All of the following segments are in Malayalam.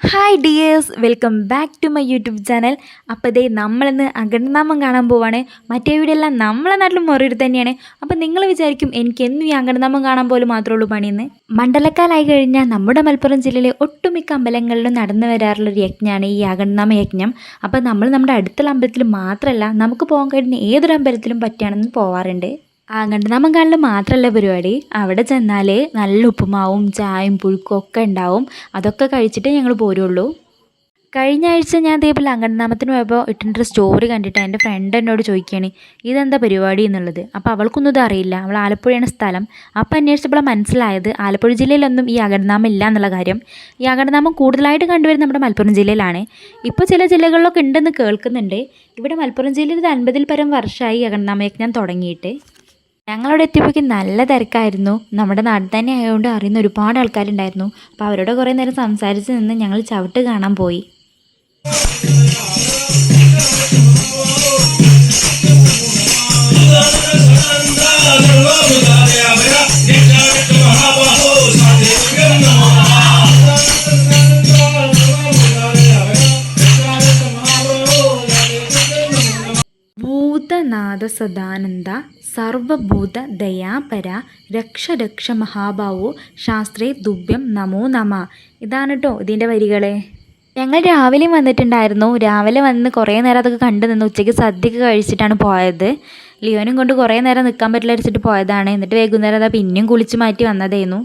Hi dears, welcome back to my YouTube channel. അപ്പോൾ ഇതേ നമ്മളിന്ന് അങ്കണനാമം കാണാൻ പോവാണ്. മറ്റേ വീഡിയോ എല്ലാം നമ്മളെ നാട്ടിലും മൊറൂർ തന്നെയാണ്. അപ്പോൾ നിങ്ങൾ വിചാരിക്കും എനിക്കെന്നും ഈ അങ്കണനാമം കാണാൻ പോലും മാത്രമേ ഉള്ളൂ പണിയെന്ന്. മണ്ഡലക്കാലായി കഴിഞ്ഞാൽ നമ്മുടെ മലപ്പുറം ജില്ലയിലെ ഒട്ടുമിക്ക അമ്പലങ്ങളിലും നടന്നു വരാറുള്ളൊരു യജ്ഞമാണ് ഈ അങ്കണനാമ യജ്ഞം. അപ്പോൾ നമ്മൾ നമ്മുടെ അടുത്തുള്ള അമ്പലത്തിൽ മാത്രമല്ല, നമുക്ക് പോകാൻ കഴിയുന്ന ഏതൊരു അമ്പലത്തിലും പറ്റുകയാണെന്ന് പോവാറുണ്ട്. ആങ്കണ്ടനാമം കാണൽ മാത്രമല്ല പരിപാടി, അവിടെ ചെന്നാൽ നല്ല ഉപ്പുമാവും ചായയും പുഴുക്കും ഒക്കെ ഉണ്ടാവും. അതൊക്കെ കഴിച്ചിട്ടേ ഞങ്ങൾ പോരുള്ളൂ. കഴിഞ്ഞ ആഴ്ച ഞാൻ ഇതേപോലെ അങ്കണ്ടനാമത്തിന് പോയപ്പോൾ ഇട്ടിട്ടൊരു സ്റ്റോറി കണ്ടിട്ട് എൻ്റെ ഫ്രണ്ട് എന്നോട് ചോദിക്കുകയാണ് ഇതെന്താ പരിപാടി എന്നുള്ളത്. അപ്പോൾ അവൾക്കൊന്നും ഇത് അറിയില്ല, അവൾ ആലപ്പുഴയാണ് സ്ഥലം. അപ്പോൾ അന്വേഷിച്ചപ്പോൾ മനസ്സിലായത് ആലപ്പുഴ ജില്ലയിലൊന്നും ഈ അങ്കണ്ടനാമം ഇല്ല എന്നുള്ള കാര്യം. ഈ അങ്കണ്ടനാമം കൂടുതലായിട്ട് കണ്ടുവരുന്നത് നമ്മുടെ മലപ്പുറം ജില്ലയിലാണ്. ഇപ്പോൾ ചില ജില്ലകളിലൊക്കെ ഉണ്ടെന്ന് കേൾക്കുന്നുണ്ട്. ഇവിടെ മലപ്പുറം ജില്ലയിൽ 50-ൽ പരം വർഷമായി അങ്കണ്ടനാമ യജ്ഞം തുടങ്ങിയിട്ട്. ഞങ്ങളവിടെ എത്തിയപ്പോഴേക്കും നല്ല തിരക്കായിരുന്നു. നമ്മുടെ നാട്ടിൽ തന്നെ ആയതുകൊണ്ട് അറിയുന്ന ഒരുപാട് ആൾക്കാരുണ്ടായിരുന്നു. അപ്പോൾ അവരോട് കുറേ നേരം സംസാരിച്ച് നിന്ന് ഞങ്ങൾ ചവിട്ട് കാണാൻ പോയി. ഭൂതനാഥ സദാനന്ദ സർവഭൂത ദയാപര രക്ഷ രക്ഷ മഹാബാവു ശാസ്ത്രേ തുഭ്യം നമോ നമ. ഇതാണ് കേട്ടോ ഇതിൻ്റെ വരികൾ. ഞങ്ങൾ രാവിലെയും വന്നിട്ടുണ്ടായിരുന്നു. രാവിലെ വന്ന് കുറേ നേരം അതൊക്കെ കണ്ടു നിന്ന് ഉച്ചയ്ക്ക് സദ്യയൊക്കെ കഴിച്ചിട്ടാണ് പോയത്. ലിയോനും കൊണ്ട് കുറേ നേരം നിൽക്കാൻ പറ്റില്ല വെച്ചിട്ട് പോയതാണ്. എന്നിട്ട് വൈകുന്നേരം അതാ പിന്നെയും കുളിച്ച് മാറ്റി വന്നതായിരുന്നു.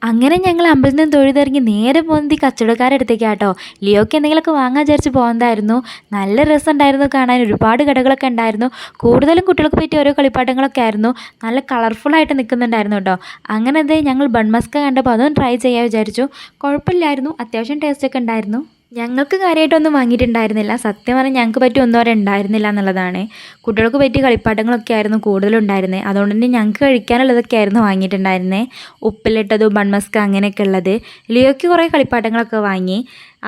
അങ്ങനെ ഞങ്ങൾ അമ്പലത്തിൽ നിന്ന് തൊഴുതിറങ്ങി നേരെ പോകുന്നത് ഈ കച്ചവടക്കാരുടെ അടുത്തേക്കാട്ടോ. ലിയോയ്ക്ക് എന്തെങ്കിലുമൊക്കെ വാങ്ങാൻ വിചാരിച്ച് പോകുന്നതായിരുന്നു. നല്ല രസമുണ്ടായിരുന്നു കാണാൻ. ഒരുപാട് കടകളൊക്കെ ഉണ്ടായിരുന്നു. കൂടുതലും കുട്ടികൾക്ക് പറ്റിയ ഓരോ കളിപ്പാട്ടങ്ങളൊക്കെ ആയിരുന്നു. നല്ല കളർഫുള്ളായിട്ട് നിൽക്കുന്നുണ്ടായിരുന്നു കേട്ടോ. അങ്ങനെ അതേ ഞങ്ങൾ ബൺമസ്ക കണ്ടപ്പോൾ അതൊന്ന് ട്രൈ ചെയ്യാൻ വിചാരിച്ചു. കുഴപ്പമില്ലായിരുന്നു, അത്യാവശ്യം ടേസ്റ്റൊക്കെ ഉണ്ടായിരുന്നു. ഞങ്ങൾക്ക് കാര്യമായിട്ടൊന്നും വാങ്ങിയിട്ടുണ്ടായിരുന്നില്ല. സത്യം പറഞ്ഞാൽ ഞങ്ങൾക്ക് പറ്റി ഒന്നും വരെ ഉണ്ടായിരുന്നില്ല എന്നുള്ളതാണ്. കുട്ടികൾക്ക് പറ്റിയ കളിപ്പാട്ടങ്ങളൊക്കെ ആയിരുന്നു കൂടുതലുണ്ടായിരുന്നത്. അതുകൊണ്ട് തന്നെ ഞങ്ങൾക്ക് കഴിക്കാനുള്ളതൊക്കെ ആയിരുന്നു വാങ്ങിയിട്ടുണ്ടായിരുന്നത്. ഉപ്പിലിട്ടത്, ബൺമസ്ക അങ്ങനെയൊക്കെ ഉള്ളത്. ലിയോയ്ക്ക് കുറേ കളിപ്പാട്ടങ്ങളൊക്കെ വാങ്ങി.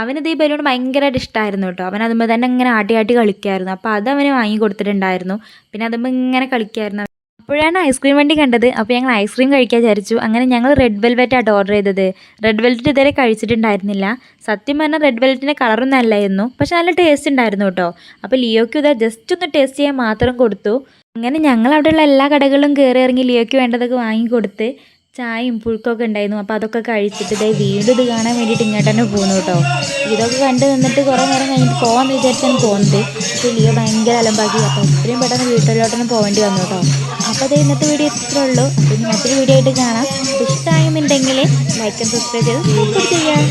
അവനത് ഈ ബലൂൺ ഭയങ്കരമായിട്ട് ഇഷ്ടമായിരുന്നു കേട്ടോ. അവൻ അതുമ്പോൾ തന്നെ ഇങ്ങനെ ആട്ടി ആട്ടി കളിക്കുമായിരുന്നു. അപ്പോൾ അത് അവന് വാങ്ങി കൊടുത്തിട്ടുണ്ടായിരുന്നു. പിന്നെ അതുമ്പോൾ ഇങ്ങനെ കളിക്കുമായിരുന്നു. അപ്പോഴാണ് ഐസ്ക്രീം വണ്ടി കണ്ടത്. അപ്പോൾ ഞങ്ങൾ ഐസ്ക്രീം കഴിക്കാൻ വിചാരിച്ചു. അങ്ങനെ ഞങ്ങൾ റെഡ് വെൽവെറ്റായിട്ട് ഓർഡർ ചെയ്തത്. റെഡ് വെൽവെറ്റ് ഇതുവരെ കഴിച്ചിട്ടുണ്ടായിരുന്നില്ല. സത്യം പറഞ്ഞാൽ റെഡ് വെൽവെറ്റിൻ്റെ കളറൊന്നും അല്ലായിരുന്നു, പക്ഷെ നല്ല ടേസ്റ്റ് ഉണ്ടായിരുന്നു കേട്ടോ. അപ്പോൾ ലിയോയ്ക്ക് ഇതാ ജസ്റ്റ് ഒന്ന് ടേസ്റ്റ് ചെയ്യാൻ മാത്രം കൊടുത്തു. അങ്ങനെ ഞങ്ങൾ അവിടെയുള്ള എല്ലാ കടകളിലും കയറി ഇറങ്ങി ലിയോയ്ക്ക് വേണ്ടതൊക്കെ വാങ്ങിക്കൊടുത്ത് ചായയും പുഴുക്കൊക്കെ ഉണ്ടായിരുന്നു. അപ്പോൾ അതൊക്കെ കഴിച്ചിട്ട് ഇതേ വീണ്ടും ഇത് കാണാൻ വേണ്ടിയിട്ട് ഇങ്ങോട്ട് തന്നെ പോകുന്നു കേട്ടോ. ഇതൊക്കെ കണ്ട് നിന്നിട്ട് കുറേ നേരം കഴിഞ്ഞിട്ട് പോകാമെന്ന് വിചാരിച്ചാണ് പോകുന്നത്. പക്ഷേ ലിയോ ഭയങ്കര അലമ്പാക്കി. അപ്പോൾ എത്രയും പെട്ടെന്ന് വീട്ടിലോട്ടൊന്നും പോകേണ്ടി വന്നു കേട്ടോ. അപ്പോൾ അതേ ഇന്നത്തെ വീഡിയോ ഇത്രേ ഉള്ളൂ. അപ്പോൾ ഇനി മറ്റൊരു വീഡിയോ ആയിട്ട് കാണാം. അപ്പോൾ ഇഷ്ടമായെന്നുണ്ടെങ്കിൽ ലൈക്ക് ആൻഡ് സബ്സ്ക്രൈബ് ചെയ്ത് സപ്പോർട്ട് ചെയ്യാം.